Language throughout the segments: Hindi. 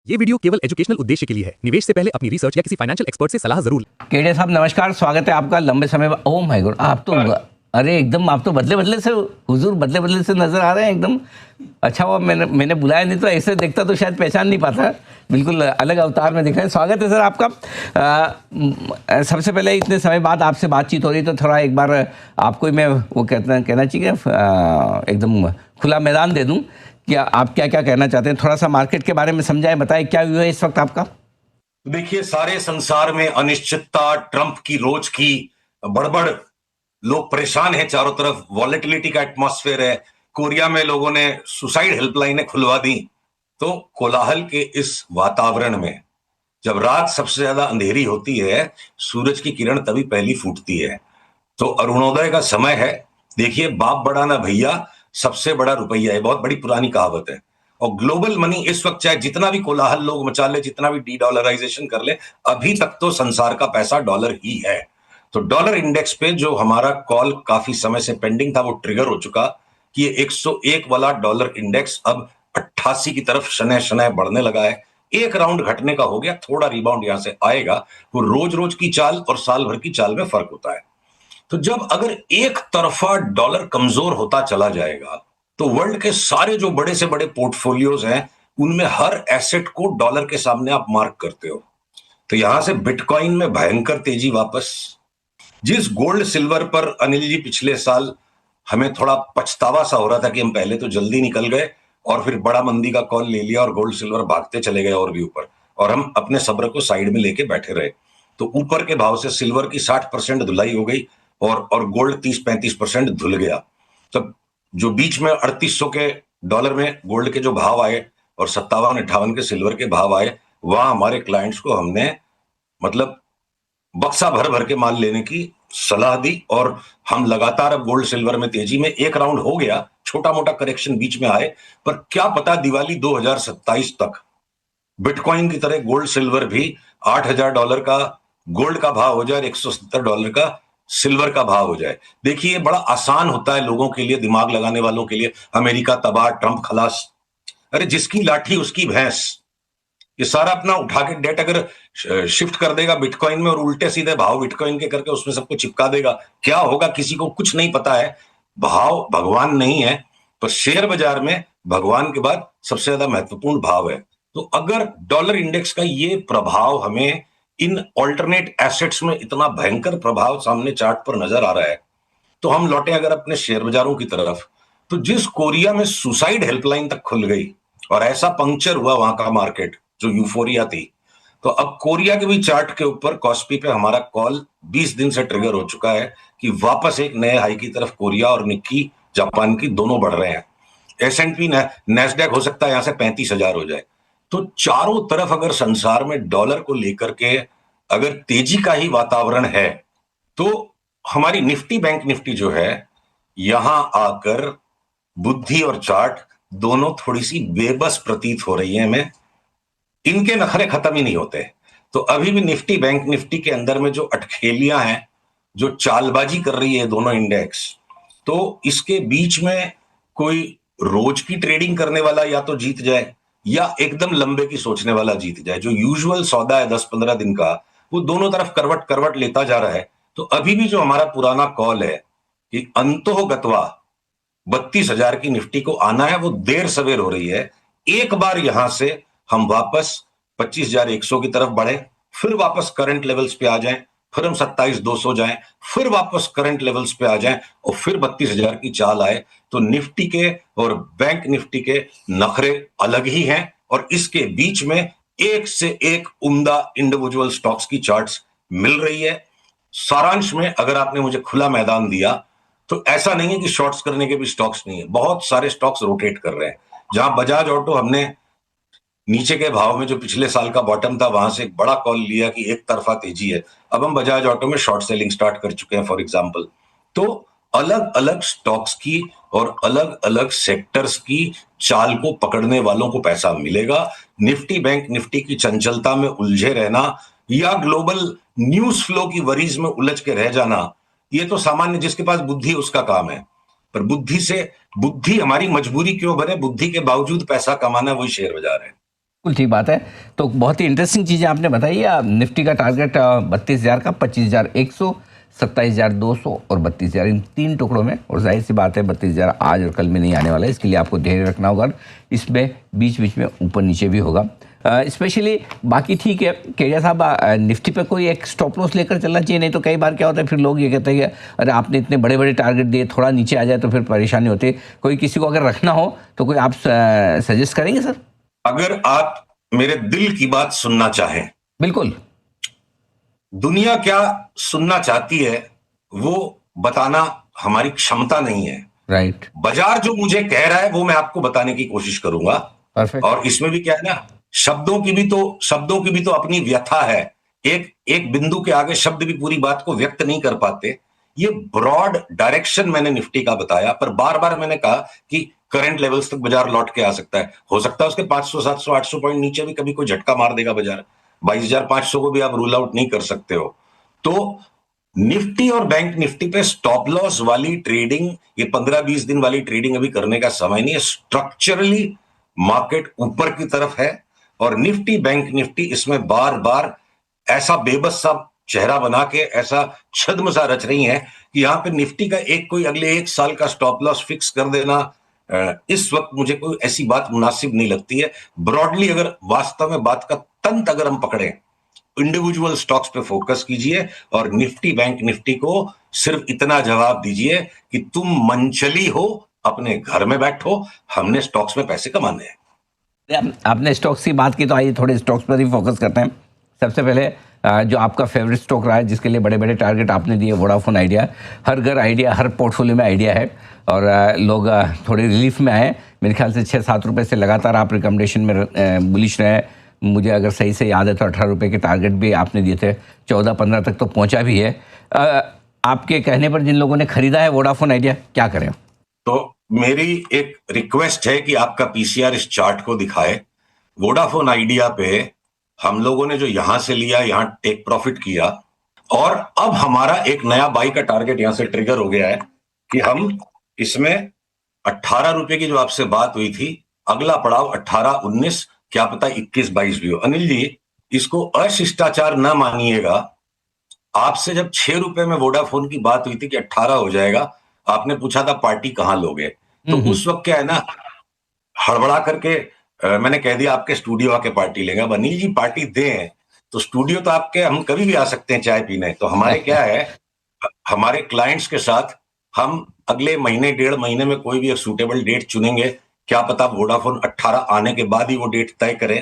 ये वीडियो केवल एजुकेशनल उद्देश्य के लिए है। निवेश से पहले अपनी रिसर्च या किसी फाइनेंशियल एक्सपर्ट से सलाह जरूर लें। केडिया साहब नमस्कार, स्वागत है आपका लंबे समय बाद। ओह माय गॉड, आप तो अरे एकदम आप तो बदले बदले से हुजूर बदले बदले से नजर आ रहे हैं एकदम। अच्छा हुआ मैंने बुलाया, नहीं तो ऐसे देखता तो शायद पहचान नहीं पाता। बिल्कुल अलग अवतार में दिख रहे हैं। स्वागत है सर आपका। सबसे पहले इतने समय बाद आपसे बातचीत हो रही तो थोड़ा एक बार आपको मैं वो कहना चाहिए एकदम खुला मैदान दे दूँ कि आप क्या क्या कहना चाहते हैं। थोड़ा सा मार्केट के बारे में समझाएं, बताएं क्या हुआ है इस वक्त आपका। देखिए, सारे संसार में अनिश्चितता, ट्रंप की रोज की बड़बड़, लोग परेशान हैं, चारों तरफ वॉलेटिलिटी का एटमॉस्फेयर है। कोरिया में लोगों ने सुसाइड हेल्पलाइनें खुलवा दी। तो कोलाहल के इस वातावरण में जब रात सबसे ज्यादा अंधेरी होती है, सूरज की किरण तभी पहली फूटती है। तो अरुणोदय का समय है। देखिए, बाप बड़ा ना भैया, सबसे बड़ा रुपया है। बहुत बड़ी पुरानी कहावत है। और ग्लोबल मनी इस वक्त चाहे जितना भी कोलाहल लोग मचा ले, जितना भी डी डॉलराइजेशन कर ले, अभी तक तो संसार का पैसा डॉलर ही है। तो डॉलर इंडेक्स पे जो हमारा कॉल काफी समय से पेंडिंग था, वो ट्रिगर हो चुका कि ये 101 वाला डॉलर इंडेक्स अब 88 की तरफ शनय शनय बढ़ने लगा है। एक राउंड घटने का हो गया, थोड़ा रिबाउंड यहां से आएगा। वो रोज रोज की चाल और साल भर की चाल में फर्क होता है। तो जब अगर एक तरफा डॉलर कमजोर होता चला जाएगा, तो वर्ल्ड के सारे जो बड़े से बड़े पोर्टफोलियोज हैं, उनमें हर एसेट को डॉलर के सामने आप मार्क करते हो। तो यहां से बिटकॉइन में भयंकर तेजी वापस। जिस गोल्ड सिल्वर पर अनिल जी पिछले साल हमें थोड़ा पछतावा सा हो रहा था कि हम पहले तो जल्दी निकल गए और फिर बड़ा मंदी का कॉल ले लिया और गोल्ड सिल्वर भागते चले गए और भी ऊपर, और हम अपने सब्र को साइड में लेके बैठे रहे। तो ऊपर के भाव से सिल्वर की 60% धुलाई हो गई और गोल्ड 30-35% धुल गया। तब जो बीच में 3800 के डॉलर में गोल्ड के जो भाव आए और 57-58 के सिल्वर के भाव आए, वहां हमारे क्लाइंट्स को हमने मतलब बक्सा भर भर के माल लेने की सलाह दी। और हम लगातार अब गोल्ड सिल्वर में तेजी में, एक राउंड हो गया, छोटा मोटा करेक्शन बीच में आए, पर क्या पता दिवाली 2027 तक बिटकॉइन की तरह गोल्ड सिल्वर भी $8,000 का गोल्ड का भाव हो जाए, $170 का सिल्वर का भाव हो जाए। देखिए, बड़ा आसान होता है लोगों के लिए, दिमाग लगाने वालों के लिए। अमेरिका तबाह, ट्रंप खलास। अरे जिसकी लाठी उसकी भैंस। ये सारा अपना उठा के डेट अगर शिफ्ट कर देगा बिटकॉइन में और उल्टे सीधे भाव बिटकॉइन के करके उसमें सबको चिपका देगा, क्या होगा किसी को कुछ नहीं पता है। भाव भगवान नहीं है, पर शेयर बाजार में भगवान के बाद सबसे ज्यादा महत्वपूर्ण भाव है। तो अगर डॉलर इंडेक्स का ये प्रभाव हमें इन ऑल्टरनेट एसेट्स में इतना भयंकर प्रभाव सामने चार्ट पर नजर आ रहा है, तो हम लौटे अगर अपने शेयर बाजारों की तरफ, तो जिस कोरिया में सुसाइड हेल्पलाइन तक खुल गई और ऐसा पंक्चर हुआ वहां का मार्केट, जो यूफोरिया थी, तो अब कोरिया के भी चार्ट के ऊपर कॉस्पी पे हमारा कॉल 20 दिन से ट्रिगर हो चुका है कि वापस एक नए हाई की तरफ कोरिया और निक्की जापान की दोनों बढ़ रहे हैं। S&P नैस्डैक हो सकता है यहां से 35,000 हो जाए। तो चारों तरफ अगर संसार में डॉलर को लेकर के अगर तेजी का ही वातावरण है, तो हमारी निफ्टी बैंक निफ्टी जो है, यहां आकर बुद्धि और चार्ट दोनों थोड़ी सी बेबस प्रतीत हो रही है हमें। इनके नखरे खत्म ही नहीं होते। तो अभी भी निफ्टी बैंक निफ्टी के अंदर में जो अटखेलियां हैं, जो चालबाजी कर रही है दोनों इंडेक्स, तो इसके बीच में कोई रोज की ट्रेडिंग करने वाला या तो जीत जाए, या एकदम लंबे की सोचने वाला जीत जाए। जो यूजुअल सौदा है 10-15 दिन का, वो दोनों तरफ करवट करवट लेता जा रहा है। तो अभी भी जो हमारा पुराना कॉल है कि अंतोगत्वा 32,000 की निफ्टी को आना है, वो देर सवेर हो रही है। एक बार यहां से हम वापस 25,100 की तरफ बढ़े, फिर वापस करंट लेवल्स पे आ जाएं, फिर हम 27,200 जाएं, फिर वापस करंट लेवल्स पे आ जाएं और फिर 32,000 की चाल आए, तो निफ्टी के और बैंक निफ्टी के नखरे अलग ही हैं। और इसके बीच में एक से एक उम्दा इंडिविजुअल स्टॉक्स की चार्ट्स मिल रही है। सारांश में अगर आपने मुझे खुला मैदान दिया, तो ऐसा नहीं है कि शॉर्ट्स करने के भी स्टॉक्स नहीं है, बहुत सारे स्टॉक्स रोटेट कर रहे हैं। जहां बजाज ऑटो हमने नीचे के भाव में जो पिछले साल का बॉटम था, वहां से एक बड़ा कॉल लिया कि एक तरफा तेजी है, अब हम बजाज ऑटो में शॉर्ट सेलिंग स्टार्ट कर चुके हैं फॉर एग्जांपल। तो अलग अलग स्टॉक्स की और अलग अलग सेक्टर्स की चाल को पकड़ने वालों को पैसा मिलेगा। निफ्टी बैंक निफ्टी की चंचलता में उलझे रहना या ग्लोबल न्यूज फ्लो की वरीज में उलझ के रह जाना, ये तो सामान्य जिसके पास बुद्धि उसका काम है। पर बुद्धि हमारी मजबूरी क्यों बने, बुद्धि के बावजूद पैसा कमाना, वही शेयर बाजार है। बिल्कुल ठीक बात है। तो बहुत ही इंटरेस्टिंग चीज़ें आपने बताई। निफ्टी का टारगेट 32,000 का, 25,100, 27,200 और 32,000, इन 3 टुकड़ों में। और जाहिर सी बात है 32,000 आज और कल में नहीं आने वाला है, इसके लिए आपको धैर्य रखना होगा। इसमें बीच बीच में ऊपर नीचे भी होगा। स्पेशली बाकी ठीक है केडिया साहब, निफ्टी पे कोई एक स्टॉप लॉस लेकर चलना चाहिए, नहीं तो कई बार क्या होता है फिर लोग ये कहते हैं कि अरे आपने इतने बड़े बड़े टारगेट दिए, थोड़ा नीचे आ जाए तो फिर परेशानी होती है। कोई किसी को अगर रखना हो तो कोई आप सजेस्ट करेंगे सर? अगर आप मेरे दिल की बात सुनना चाहें, बिल्कुल। दुनिया क्या सुनना चाहती है वो बताना हमारी क्षमता नहीं है। राइट। बाजार जो मुझे कह रहा है वो मैं आपको बताने की कोशिश करूंगा। परफेक्ट। और इसमें भी क्या है ना, शब्दों की भी तो अपनी व्यथा है। एक एक बिंदु के आगे शब्द भी पूरी बात को व्यक्त नहीं कर पाते। ये ब्रॉड डायरेक्शन मैंने निफ्टी का बताया, पर बार बार मैंने कहा कि करंट लेवल्स तक बाजार लौट के आ सकता है। हो सकता है उसके 500 700 800 पॉइंट नीचे भी कभी कोई झटका मार देगा बाजार। 22,500 को भी आप रूल आउट नहीं कर सकते हो। तो निफ्टी और बैंक निफ्टी पे स्टॉप लॉस वाली ट्रेडिंग, ये 15-20 दिन वाली ट्रेडिंग अभी करने का समय नहीं है। स्ट्रक्चरली मार्केट ऊपर की तरफ है और निफ्टी बैंक निफ्टी इसमें बार बार ऐसा बेबस सा चेहरा बना के ऐसा छद्म सा रच रही है कि यहां पे निफ्टी का कोई अगले 1 साल का स्टॉप लॉस फिक्स कर देना इस वक्त मुझे कोई ऐसी बात मुनासिब नहीं लगती है। ब्रॉडली अगर वास्तव में बात का तंत अगर हम पकड़े, इंडिविजुअल स्टॉक्स पे फोकस कीजिए और निफ्टी बैंक निफ्टी को सिर्फ इतना जवाब दीजिए कि तुम मंचली हो, अपने घर में बैठो, हमने स्टॉक्स में पैसे कमाने हैं। आपने स्टॉक्स की बात की तो आइए थोड़े स्टॉक्स पर ही फोकस करते हैं। सबसे पहले जो आपका फेवरेट स्टॉक रहा है, जिसके लिए बड़े बड़े टारगेट आपने दिए, वोडाफोन आइडिया। हर घर आइडिया, हर पोर्टफोलियो में आइडिया है और लोग थोड़े रिलीफ में आए। मेरे ख्याल से 6-7 रुपये से लगातार आप रिकमेंडेशन में बुलिश रहे। मुझे अगर सही से याद है तो 18 रुपये के टारगेट भी आपने दिए थे, 14-15 तक तो पहुंचा भी है। आपके कहने पर जिन लोगों ने खरीदा है वोडाफोन आइडिया, क्या करें? तो मेरी एक रिक्वेस्ट है कि आपका पीसीआर इस चार्ट को दिखाए। वोडाफोन आइडिया पे हम लोगों ने जो यहां से लिया, यहां टेक प्रॉफिट किया और अब हमारा एक नया बाई का टारगेट यहां से ट्रिगर हो गया है कि हम इसमें 18 रुपए की जो आपसे बात हुई थी, अगला पड़ाव 18-19, क्या पता 21-22 भी हो। अनिल जी, इसको अशिष्टाचार न मानिएगा। आपसे जब 6 रुपए में वोडाफोन की बात हुई थी कि 18 हो जाएगा, आपने पूछा था पार्टी कहां लोगे, तो उस वक्त क्या है ना, हड़बड़ा करके मैंने कह दिया आपके स्टूडियो आके पार्टी लेंगे। अब अनिल जी पार्टी दें तो स्टूडियो तो आपके, हम कभी भी आ सकते हैं चाय पीने। तो हमारे क्या है, हमारे क्लाइंट्स के साथ हम अगले महीने 1.5 महीने में कोई भी एक सूटेबल डेट चुनेंगे। क्या पता वोडाफोन 18 आने के बाद ही वो डेट तय करें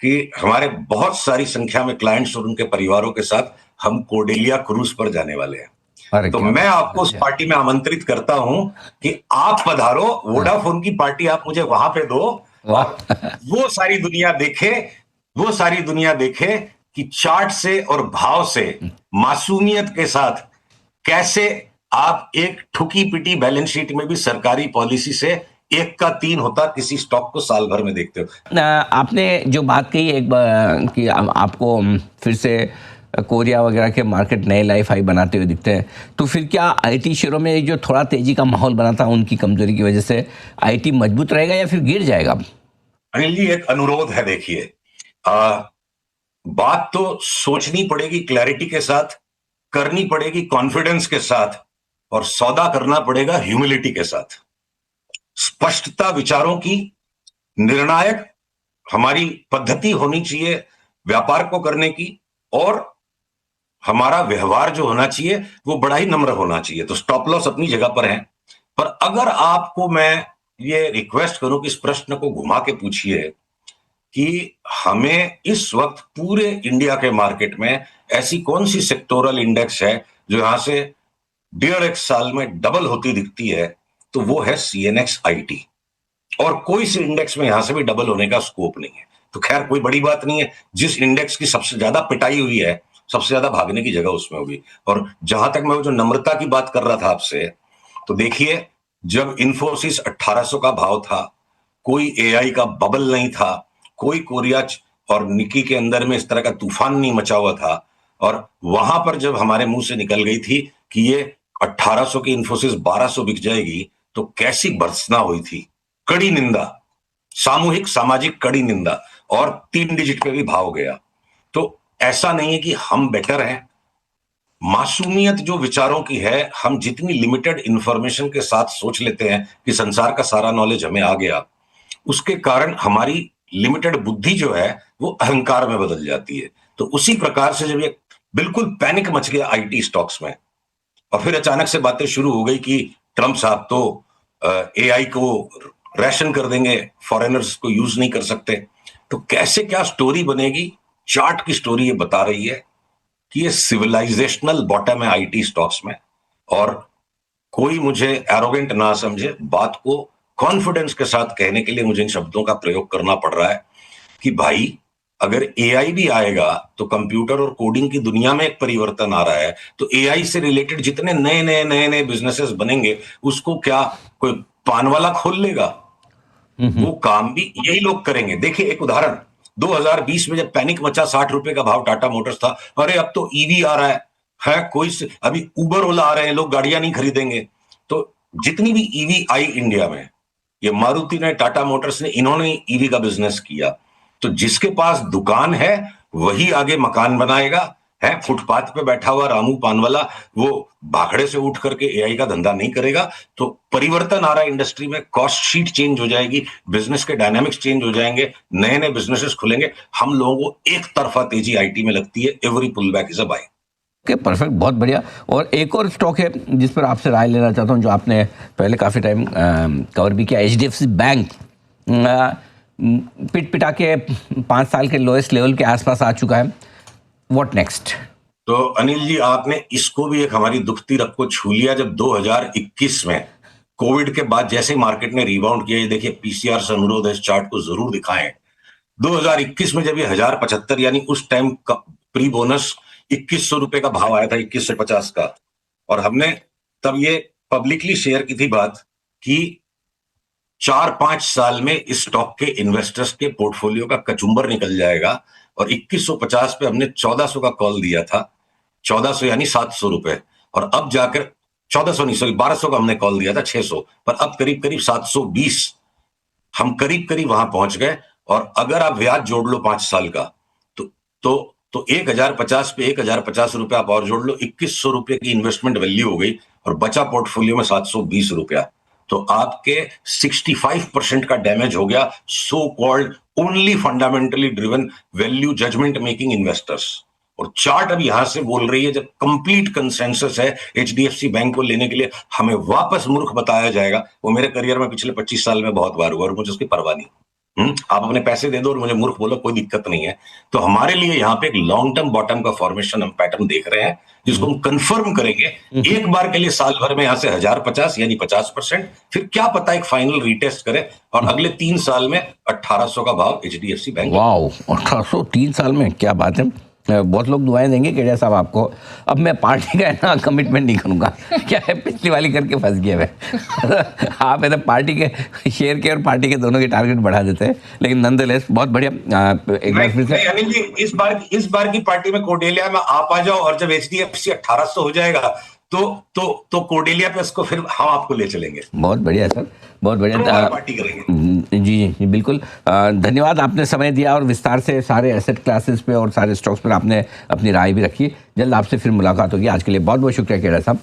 कि हमारे बहुत सारी संख्या में क्लाइंट्स और उनके परिवारों के साथ हम कोर्डेलिया क्रूज पर जाने वाले हैं। अरे तो क्या मैं बात आपको उस है। पार्टी में आमंत्रित करता हूं कि आप पधारो, वोडाफोन की पार्टी आप मुझे वहां पे दो वाह। और वो सारी दुनिया देखे, वो सारी दुनिया देखे कि चार्ट से और भाव से मासूमियत के साथ कैसे आप एक ठुकी पिटी बैलेंस शीट में भी सरकारी पॉलिसी से 1 का 3 होता किसी स्टॉक को साल भर में देखते हो। आपने जो बात कही एक बार कि आपको फिर से कोरिया वगैरह के मार्केट नए लाइफ हाई बनाते हुए दिखते हैं, तो फिर क्या आईटी शेयरों में जो थोड़ा तेजी का माहौल बना था उनकी कमजोरी की वजह से आईटी मजबूत रहेगा या फिर गिर जाएगा? अनिल जी, एक अनुरोध है, देखिए बात तो सोचनी पड़ेगी क्लैरिटी के साथ, करनी पड़ेगी कॉन्फिडेंस के साथ और सौदा करना पड़ेगा ह्यूमिलिटी के साथ। स्पष्टता विचारों की निर्णायक हमारी पद्धति होनी चाहिए व्यापार को करने की, और हमारा व्यवहार जो होना चाहिए वो बड़ा ही नम्र होना चाहिए। तो स्टॉप लॉस अपनी जगह पर है, पर अगर आपको मैं ये रिक्वेस्ट करूं कि इस प्रश्न को घुमा के पूछिए कि हमें इस वक्त पूरे इंडिया के मार्केट में ऐसी कौन सी सेक्टोरल इंडेक्स है जो यहां से 1.5 साल में डबल होती दिखती है, तो वो है सीएनएक्स आईटी। और कोई से इंडेक्स में यहां से भी डबल होने का स्कोप नहीं है। तो खैर कोई बड़ी बात नहीं है, जिस इंडेक्स की सबसे ज्यादा पिटाई हुई है, सबसे ज्यादा भागने की जगह उसमें होगी। और जहां तक मैं वो जो नम्रता की बात कर रहा था आपसे, तो देखिए जब इन्फोसिस 1800 का भाव था, कोई एआई का बबल नहीं था, कोई कोरिया और निकी के अंदर में इस तरह का तूफान नहीं मचा हुआ था, और वहां पर जब हमारे मुंह से निकल गई थी कि ये 1800 की इन्फोसिस 1200 बिक जाएगी, तो कैसी भर्त्सना हुई थी, कड़ी निंदा, सामूहिक सामाजिक कड़ी निंदा। और 3 डिजिट पे भी भाव गया। तो ऐसा नहीं है कि हम बेटर हैं। मासूमियत जो विचारों की है, हम जितनी लिमिटेड इंफॉर्मेशन के साथ सोच लेते हैं कि संसार का सारा नॉलेज हमें आ गया, उसके कारण हमारी लिमिटेड बुद्धि जो है वो अहंकार में बदल जाती है। तो उसी प्रकार से जब ये बिल्कुल पैनिक मच गया आईटी स्टॉक्स में, और फिर अचानक से बातें शुरू हो गई कि ट्रम्प साहब तो एआई को रैशन कर देंगे, फॉरेनर्स को यूज नहीं कर सकते। तो कैसे क्या स्टोरी बनेगी, चार्ट की स्टोरी ये बता रही है कि ये सिविलाइजेशनल बॉटम है आईटी स्टॉक्स में। और कोई मुझे एरोगेंट ना समझे, बात को कॉन्फिडेंस के साथ कहने के लिए मुझे इन शब्दों का प्रयोग करना पड़ रहा है कि भाई अगर एआई भी आएगा तो कंप्यूटर और कोडिंग की दुनिया में एक परिवर्तन आ रहा है, तो एआई से रिलेटेड जितने नए बिजनेसेस बनेंगे उसको क्या कोई पान वाला खोल लेगा? वो काम भी यही लोग करेंगे। देखिए एक उदाहरण, 2020 में जब पैनिक मचा, 60 रुपए का भाव टाटा मोटर्स था, अरे अब तो ईवी आ रहा है कोई अभी उबर ओला आ रहे हैं, लोग गाड़ियां नहीं खरीदेंगे। तो जितनी भी ईवी आई इंडिया में, ये मारुति ने, टाटा मोटर्स ने, इन्होंने ईवी का बिजनेस किया। तो जिसके पास दुकान है वही आगे मकान बनाएगा। है फुटपाथ पे बैठा हुआ रामू पानवाला, वो भाखड़े से उठ करके एआई का धंधा नहीं करेगा। तो परिवर्तन आ रहा है इंडस्ट्री में, कॉस्ट शीट चेंज हो जाएगी, बिजनेस के डायनामिक्स चेंज हो जाएंगे, नए बिजनेसेस खुलेंगे। हम लोगों को एक तरफा तेजी आईटी में लगती है, every pull back is a buy. Okay, perfect, बहुत बढ़िया। और एक और स्टॉक है जिस पर आपसे राय लेना चाहता हूँ, जो आपने पहले काफ़ी टाइम कवर भी किया, एचडीएफसी बैंक पिट पिटा के 5 साल के लोएस्ट लेवल के आसपास आ चुका है। What next? तो अनिल जी, आपने इसको भी एक हमारी दुखती रग को छू लिया। जब 2021 में कोविड के बाद जैसे मार्केट ने रिबाउंड किया, ये देखिए पीसीआर से अनुरोध है, इस चार्ट को जरूर दिखाएं। 2021 में जब ये 1075, यानी उस टाइम का प्री बोनस 2100 रुपए का भाव आया था, 2150 का, और हमने तब ये पब्लिकली शेयर की थी बात कि 4-5 साल में इस स्टॉक के इन्वेस्टर्स के पोर्टफोलियो का कचुंबर निकल जाएगा। और 2150 पे हमने 1400 का कॉल दिया था, 1400 यानी 700 रुपए, और अब जाकर 1400 नहीं, सॉरी 1200 का हमने कॉल दिया था, 600, पर अब करीब करीब 720, हम करीब करीब वहां पहुंच गए। और अगर आप ब्याज जोड़ लो 5 साल का, तो 1050 पे 1050 रुपए आप और जोड़ लो, 2100 रुपए की इन्वेस्टमेंट वैल्यू हो गई, और बचा पोर्टफोलियो में 720 रुपया। तो आपके 65% का डैमेज हो गया so called only fundamentally driven value judgement making investors. और चार्ट अभी यहां से बोल रही है, जब कंप्लीट कंसेंसस है एचडीएफसी बैंक को लेने के लिए, हमें वापस मूर्ख बताया जाएगा। वो मेरे करियर में पिछले 25 साल में बहुत बार हुआ और मुझे उसकी परवाह नहीं। आप अपने पैसे दे दो और मुझे मूर्ख बोलो, कोई दिक्कत नहीं है। तो हमारे लिए यहाँ पे एक लॉन्ग टर्म बॉटम का फॉर्मेशन हम पैटर्न देख रहे हैं, जिसको हम कंफर्म करेंगे एक बार के लिए साल भर में, यहां से 1050 यानी 50%, फिर क्या पता एक फाइनल रीटेस्ट करे, और अगले 3 साल में 1800 का भाव एचडीएफसी बैंक। वाओ, 1800 3 साल में, क्या बात है। बहुत लोग दुआएं देंगे केडिया साहब आपको। अब मैं पार्टी का ना कमिटमेंट नहीं करूंगा, क्या है पिछली वाली करके फंस गया मैं। आप है तो पार्टी के शेयर के और पार्टी के दोनों के टारगेट बढ़ा देते हैं, लेकिन नंदलेस बहुत बढ़िया। एक बार फिर से अनिल जी, इस बार की पार्टी में कोडेलिया में आप आ जाओ, और जब एचडीएफसी 1800 हो जाएगा तो कोडेलिया पे उसको फिर हम आपको ले चलेंगे। बहुत बढ़िया सर, बहुत बढ़िया, पार्टी करेंगे। जी बिल्कुल। धन्यवाद, आपने समय दिया और विस्तार से सारे एसेट क्लासेस पे और सारे स्टॉक्स पर आपने अपनी राय भी रखी। जल्द आपसे फिर मुलाकात होगी। आज के लिए बहुत बहुत शुक्रिया केडिया साहब।